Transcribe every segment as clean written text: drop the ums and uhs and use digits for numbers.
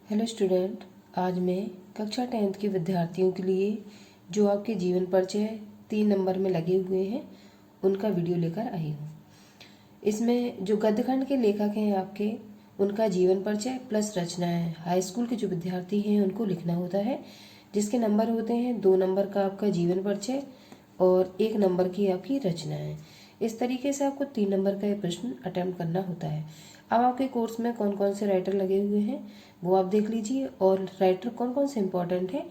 Hello student, आज मैं कक्षा 10th के विद्यार्थियों के लिए जो आपके जीवन परिचय 3 नंबर में लगे हुए हैं उनका वीडियो लेकर आई हूँ। इसमें जो गद्यखंड के लेखक हैं आपके, उनका जीवन परिचय प्लस रचनाएं हाई स्कूल के जो विद्यार्थी हैं उनको लिखना होता है, जिसके नंबर होते हैं 2 नंबर का आपका जीवन परिचय और 1 नंबर की आपकी रचनाएं। इस तरीके से आपको 3 नंबर का ये प्रश्न अटेम्प्ट करना होता है। अब आपके कोर्स में कौन कौन से राइटर लगे हुए हैं वो आप देख लीजिए, और राइटर कौन कौन से इम्पोर्टेंट हैं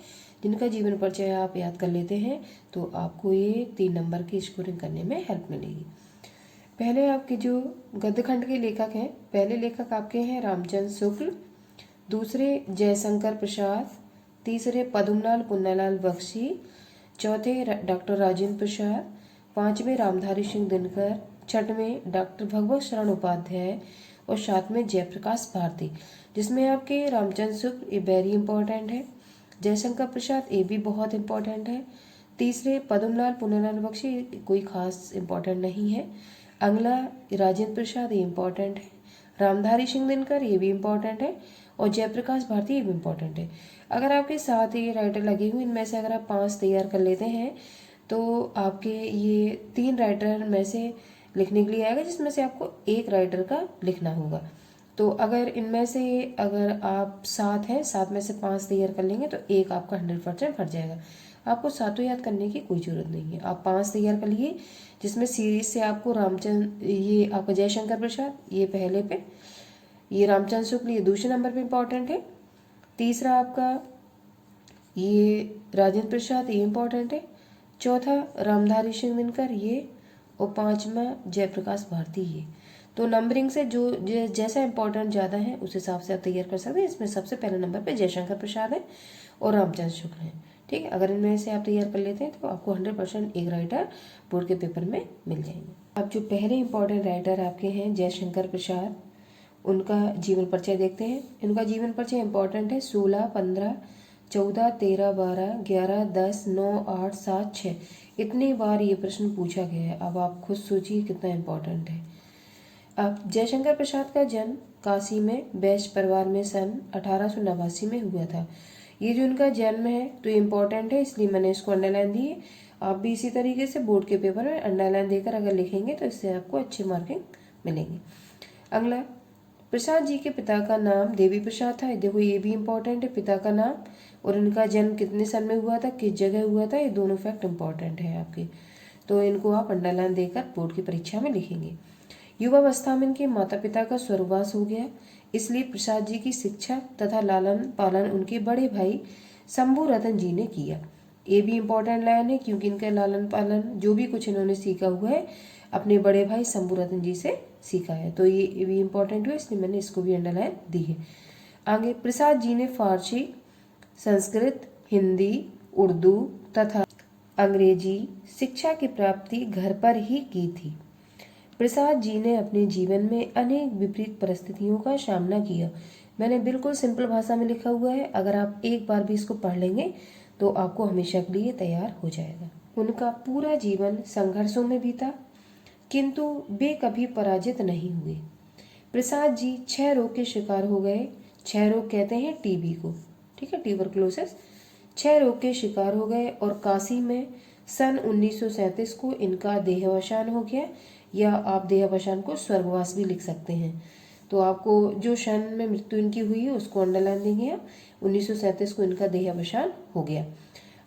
जिनका जीवन परिचय आप याद कर लेते हैं तो आपको ये 3 नंबर की स्कोरिंग करने में हेल्प मिलेगी। पहले आपके जो गद्यखंड के लेखक हैं, पहले लेखक आपके हैं रामचंद्र शुक्ल, दूसरे जयशंकर प्रसाद, तीसरे पद्मलाल पुन्नालाल बख्शी, चौथे डॉक्टर राजेंद्र प्रसाद, पांचवें रामधारी सिंह दिनकर, छठवें डॉक्टर भगवत शरण उपाध्याय और सातवें जयप्रकाश भारती। जिसमें आपके रामचंद्र शुक्ल ये वेरी इंपॉर्टेंट है, जयशंकर प्रसाद ये भी बहुत इंपॉर्टेंट है, तीसरे पद्मलाल पुन्नालाल बख्शी कोई खास इंपॉर्टेंट नहीं है, अगला राजेंद्र प्रसाद ये इंपॉर्टेंट है, रामधारी सिंह दिनकर ये भी इंपॉर्टेंट है और जयप्रकाश भारती ये भी इंपॉर्टेंट है। अगर आपके साथ ये राइटर लगे हुए इनमें से अगर आप 5 तैयार कर लेते हैं तो आपके ये 3 राइटर में से लिखने के लिए आएगा, जिसमें से आपको 1 राइटर का लिखना होगा। तो अगर इनमें से अगर आप 7 हैं, 7 में से 5 तैयार कर लेंगे तो 1 आपका 100% फट जाएगा। आपको सातों याद करने की कोई ज़रूरत नहीं है, आप 5 तैयार कर लिए, जिसमें सीरीज से आपको रामचंद्र ये आपका जयशंकर प्रसाद ये पहले पे, ये रामचंद्र शुक्ल ये दूसरे नंबर पे इम्पॉर्टेंट है, तीसरा आपका ये राजेंद्र प्रसाद ये इम्पॉर्टेंट है, चौथा रामधारी सिंह दिनकर ये, और 5वां जयप्रकाश भारती ये। तो नंबरिंग से जो जैसा इंपॉर्टेंट ज़्यादा है उस हिसाब से आप तैयार कर सकते हैं। इसमें सबसे पहले नंबर पे जयशंकर प्रसाद है और रामचंद्र शुक्ल है। ठीक है, अगर इनमें से आप तैयार कर लेते हैं तो आपको 100% 1 राइटर बोर्ड के पेपर में मिल जाएंगे। अब जो पहले इंपॉर्टेंट राइटर आपके हैं जयशंकर प्रसाद, उनका जीवन परिचय देखते हैं। इनका जीवन परिचय इंपॉर्टेंट है 16, 15, 14, 13, 12, 11, 10, 9, 8, 7, 6 इतनी बार ये प्रश्न पूछा गया है। अब आप खुद सोचिए कितना इम्पोर्टेंट है। अब जयशंकर प्रसाद का जन्म काशी में वैश्य परिवार में सन 1889 में हुआ था। ये जो इनका जन्म है तो इम्पोर्टेंट है, इसलिए मैंने इसको अंडरलाइन दी है। आप भी इसी तरीके से बोर्ड के पेपर में अंडरलाइन देकर अगर लिखेंगे तो इससे आपको अच्छी मार्किंग मिलेंगी। अगला, प्रसाद जी के पिता का नाम देवी प्रसाद था। देखो ये भी इम्पोर्टेंट है, पिता का नाम और इनका जन्म कितने सन में हुआ था, किस जगह हुआ था, ये दोनों फैक्ट इम्पोर्टेंट है आपके, तो इनको आप अंडरलाइन देकर बोर्ड की परीक्षा में लिखेंगे। युवावस्था में इनके माता पिता का स्वर्गवास हो गया, इसलिए प्रसाद जी की शिक्षा तथा लालन पालन उनके बड़े भाई शंभू रतन जी ने किया। ये भी इम्पोर्टेंट लाइन है, क्योंकि इनका लालन पालन जो भी कुछ इन्होंने सीखा हुआ है अपने बड़े भाई शंभू रतन जी से सीखा है, तो ये भी इम्पोर्टेंट हुआ, इसलिए मैंने इसको भी अंडरलाइन दी है। आगे, प्रसाद जी ने फारसी, संस्कृत, हिंदी, उर्दू तथा अंग्रेजी शिक्षा की प्राप्ति घर पर ही की थी। प्रसाद जी ने अपने जीवन में अनेक विपरीत परिस्थितियों का सामना किया। मैंने बिल्कुल सिंपल भाषा में लिखा हुआ है, अगर आप एक बार भी इसको पढ़ लेंगे तो आपको हमेशा के लिए तैयार हो जाएगा। उनका पूरा जीवन संघर्षों में बीता, किंतु वे कभी पराजित नहीं हुए। प्रसाद जी 6 रोग के शिकार हो गए। 6 रोग कहते हैं टीबी को, ठीक है, ट्यूबरकुलोसिस। 6 रोग के शिकार हो गए और काशी में सन 1937 को इनका देहावसान हो गया, या आप देहावसान को स्वर्गवास भी लिख सकते हैं। तो आपको जो सन में मृत्यु इनकी हुई है उसको अंडरलाइन देंगे आप। 1937 को इनका देहावसान हो गया।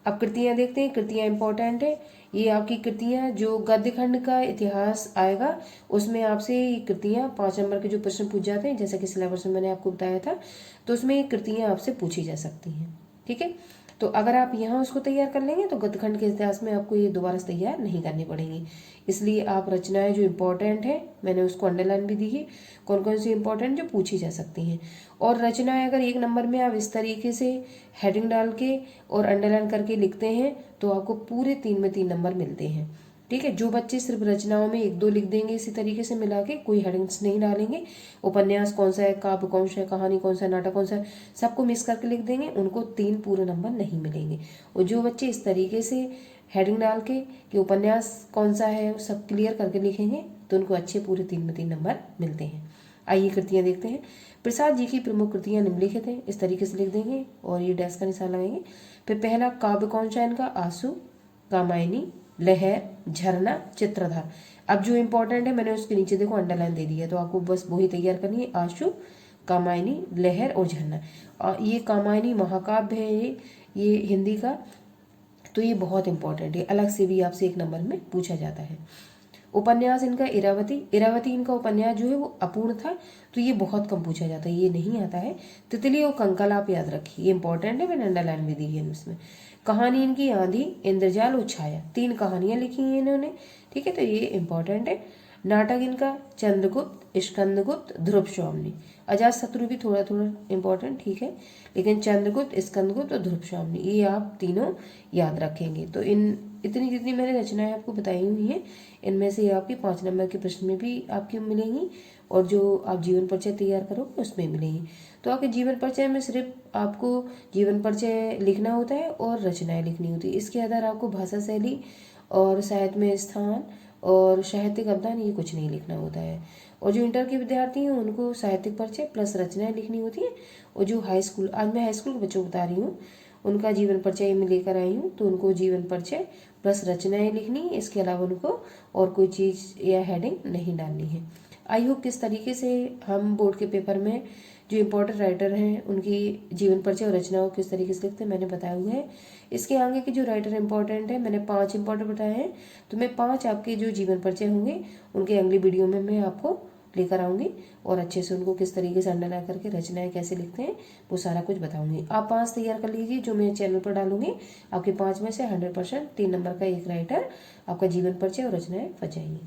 अब कृतियां देखते हैं, कृतियां इंपॉर्टेंट है। ये आपकी कृतियां जो गद्यखंड का इतिहास आएगा उसमें आपसे ये कृतियां 5 नंबर के जो प्रश्न पूछ जाते हैं, जैसा कि सिलेबस में मैंने आपको बताया था, तो उसमें ये कृतियां आपसे पूछी जा सकती हैं। ठीक है, तो अगर आप यहाँ उसको तैयार कर लेंगे तो गद्यखंड के इतिहास में आपको ये दोबारा से तैयार नहीं करनी पड़ेंगी। इसलिए आप रचनाएं जो इम्पोर्टेंट है मैंने उसको अंडरलाइन भी दी है, कौन कौन सी इम्पोर्टेंट जो पूछी जा सकती हैं। और रचनाएं अगर 1 नंबर में आप इस तरीके से हेडिंग डाल के और अंडरलाइन करके लिखते हैं तो आपको पूरे 3 में 3 नंबर मिलते हैं। ठीक है, जो बच्चे सिर्फ रचनाओं में 1-2 लिख देंगे इसी तरीके से मिला के, कोई हेडिंग्स नहीं डालेंगे, उपन्यास कौन सा है, काव्य कौन सा है, कहानी कौन सा है, नाटक कौन सा है, सबको मिक्स करके लिख देंगे, उनको 3 पूरे नंबर नहीं मिलेंगे। और जो बच्चे इस तरीके से हेडिंग डाल के कि उपन्यास कौन सा है सब क्लियर करके लिखेंगे तो उनको अच्छे पूरे 3 में 3 नंबर मिलते हैं। आइए कृतियाँ देखते हैं। प्रसाद जी की प्रमुख कृतियाँ निम्नलिखित हैं, इस तरीके से लिख देंगे और ये डैश का निशान लगाएंगे। फिर पहला काव्य कौन सा है इनका? आंसू, कामायनी, लहर, झरना, चित्रधार। अब जो इम्पोर्टेंट है मैंने उसके नीचे देखो अंडरलाइन दे दी है, तो आपको बस वही तैयार करनी है, आंसू, कामायनी, लहर और झरना। और ये कामायनी महाकाव्य है, ये हिंदी का, तो ये बहुत इंपॉर्टेंट है, अलग से भी आपसे 1 नंबर में पूछा जाता है। उपन्यास इनका इरावती। इरावती इनका उपन्यास जो है वो अपूर्ण था, तो ये बहुत कम पूछा जाता है, ये नहीं आता है। तितली और कंकाल आप याद रखिए, ये इंपॉर्टेंट है, मैंने अंडरलाइन भी दी है उसमें। कहानी इनकी आंधी, इंद्रजाल और छाया, 3 कहानियां लिखी हैं इन्होंने, ठीक है, तो ये इंपॉर्टेंट है। नाटक इनका चंद्रगुप्त, स्कंदगुप्त, ध्रुव स्वामिनी। अजातशत्रु भी थोड़ा थोड़ा इंपॉर्टेंट, ठीक है, लेकिन चंद्रगुप्त, स्कंदगुप्त और ध्रुव स्वामिनी ये आप तीनों याद रखेंगे। तो इतनी जितनी मैंने रचनाएं आपको बताई हुई हैं, इनमें से आपके 5 नंबर के प्रश्न में भी आपकी मिलेंगी और जो आप जीवन परिचय तैयार करोगे उसमें मिलेंगी। तो आपके जीवन परिचय में सिर्फ आपको जीवन परिचय लिखना होता है और रचनाएं लिखनी होती है। इसके आधार आपको भाषा शैली और साहित्य में स्थान और साहित्यिक अवदान ये कुछ नहीं लिखना होता है। और जो इंटर के विद्यार्थी हैं उनको साहित्यिक परिचय प्लस रचनाएं लिखनी होती है। और जो हाई स्कूल, आज मैं हाई स्कूल के बच्चों को बता रही हूँ, उनका जीवन परिचय में लेकर आई हूँ, तो उनको जीवन परिचय प्लस रचनाएं लिखनी है, इसके अलावा उनको और कोई चीज़ या हेडिंग नहीं डालनी है। आई होप किस तरीके से हम बोर्ड के पेपर में जो इम्पोर्टेंट राइटर हैं उनकी जीवन परिचय और रचनाओं किस तरीके से लिखते हैं मैंने बताया हुआ है। इसके आगे के जो राइटर इंपॉर्टेंट है, मैंने 5 इंपॉर्टेंट बताए हैं, तो मैं 5 आपके जो जीवन परिचय होंगे उनके अगली वीडियो में मैं आपको लेकर आऊँगी और अच्छे से उनको किस तरीके से अंडरलाइन करके रचनाएं कैसे लिखते हैं वो सारा कुछ बताऊंगी। आप 5 तैयार कर लीजिए जो मैं चैनल पर डालूंगी, आपके 5 में से 100% 3 नंबर का एक राइटर आपका जीवन परिचय और रचनाएं बच जाएंगी।